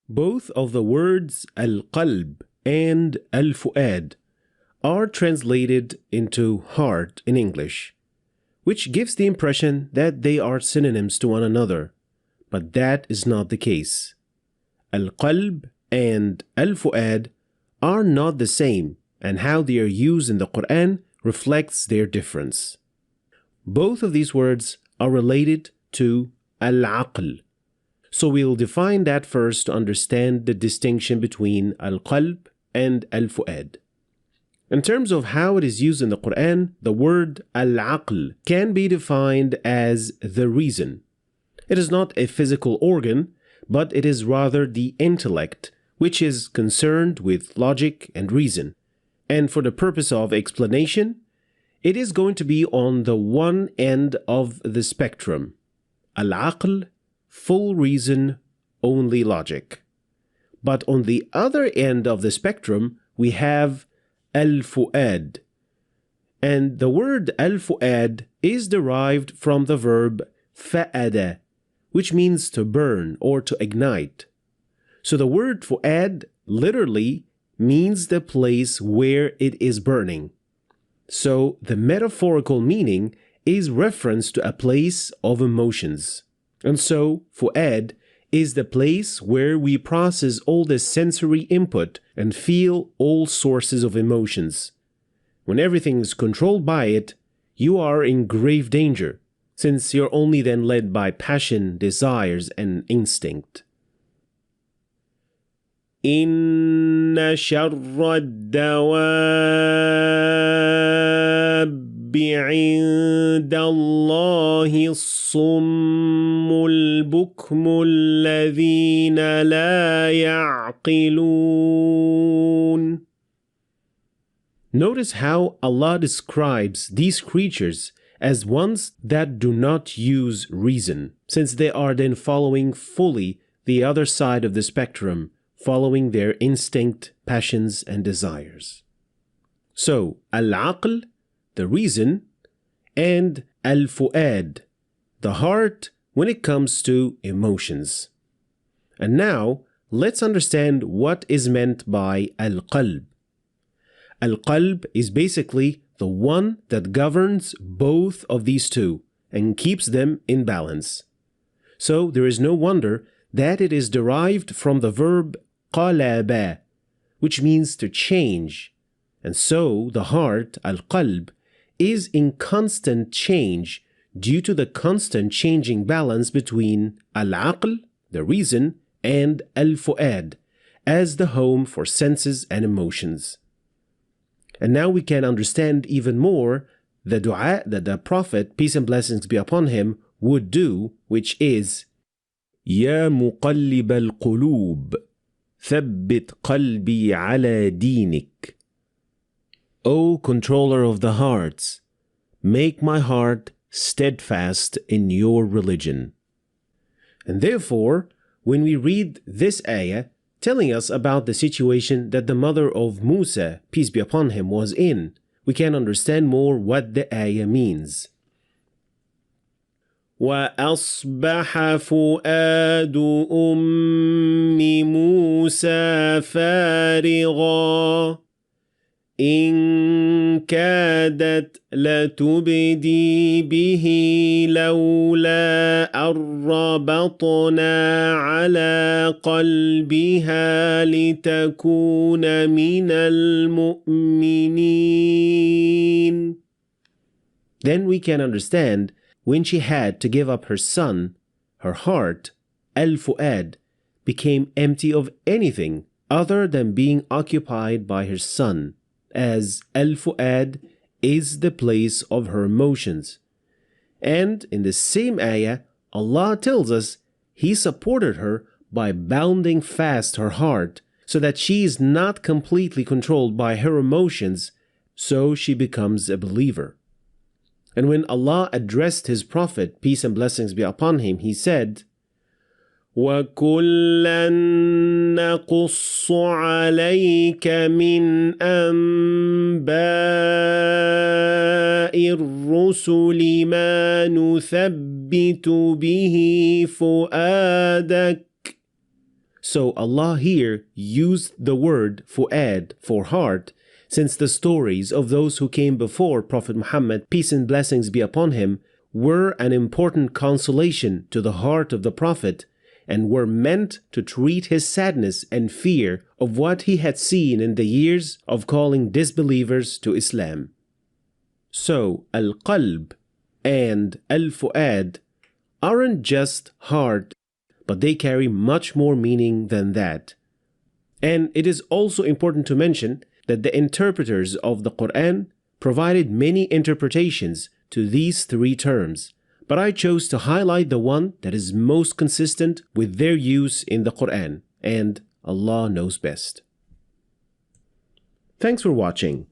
Both of the words al-qalb and al-fu'ad are translated into heart in English, which gives the impression that they are synonyms to one another, but that is not the case. Al-qalb and al-fu'ad are not the same, and how they are used in the Quran reflects their difference. Both of these words are related to al-aql. So we'll define that first to understand the distinction between al-qalb and al-fu'ad. In terms of how it is used in the Quran, the word al-aql can be defined as the reason. It is not a physical organ, but it is rather the intellect, which is concerned with logic and reason. And for the purpose of explanation, it is going to be on the one end of the spectrum. Al-aql, full reason, only logic. But on the other end of the spectrum, we have al-fu'ad. And the word al-fu'ad is derived from the verb fa'ada, which means to burn or to ignite. So the word fu'ad literally means the place where it is burning. So the metaphorical meaning is reference to a place of emotions. And so fu'ad is the place where we process all the sensory input and feel all sources of emotions. When everything is controlled by it, you are in grave danger, since you're only then led by passion, desires, and instinct. إن شر الدواب عند الله الصم البكم الذين لا يعقلون. Notice how Allah describes these creatures as ones that do not use reason, since they are then following fully the other side of the spectrum, following their instinct, passions, and desires. So, al-aql, the reason, and al-fu'ad, the heart when it comes to emotions. And now, let's understand what is meant by al-qalb. Al-qalb is basically the one that governs both of these two and keeps them in balance. So there is no wonder that it is derived from the verb qalb, which means to change. And so the heart, al-qalb, is in constant change due to the constant changing balance between al-aql, the reason, and al-fu'ad, as the home for senses and emotions. And now we can understand even more the dua that the Prophet, peace and blessings be upon him, would do, which is يا مقلب القلوب ثبت قلبي على دينك. O controller of the hearts, make my heart steadfast in your religion. And therefore, when we read this ayah telling us about the situation that the mother of Musa, peace be upon him, was in, we can understand more what the ayah means. وأصبح فؤاد أم موسى فارغا إن كادت لتبدي به لولا أن ربطنا على قلبها لتكون من المؤمنين. Then we can understand when she had to give up her son, her heart, al-fu'ad, became empty of anything other than being occupied by her son, as al-fu'ad is the place of her emotions. And in the same ayah, Allah tells us He supported her by bounding fast her heart so that she is not completely controlled by her emotions, so she becomes a believer. And when Allah addressed His Prophet, peace and blessings be upon him, He said, وَكُلًّا نَقُصُّ عَلَيْكَ مِنْ أَنْبَاءِ الرُّسُلِ مَا نُثَبِّتُ بِهِ فُؤَادَكَ. So Allah here used the word fu'ad for heart, since the stories of those who came before Prophet Muhammad, peace and blessings be upon him, were an important consolation to the heart of the Prophet and were meant to treat his sadness and fear of what he had seen in the years of calling disbelievers to Islam. So, al-qalb and al-fu'ad aren't just heart, but they carry much more meaning than that. And it is also important to mention that the interpreters of the Quran provided many interpretations to these three terms, but I chose to highlight the one that is most consistent with their use in the Quran, and Allah knows best. Thanks for watching.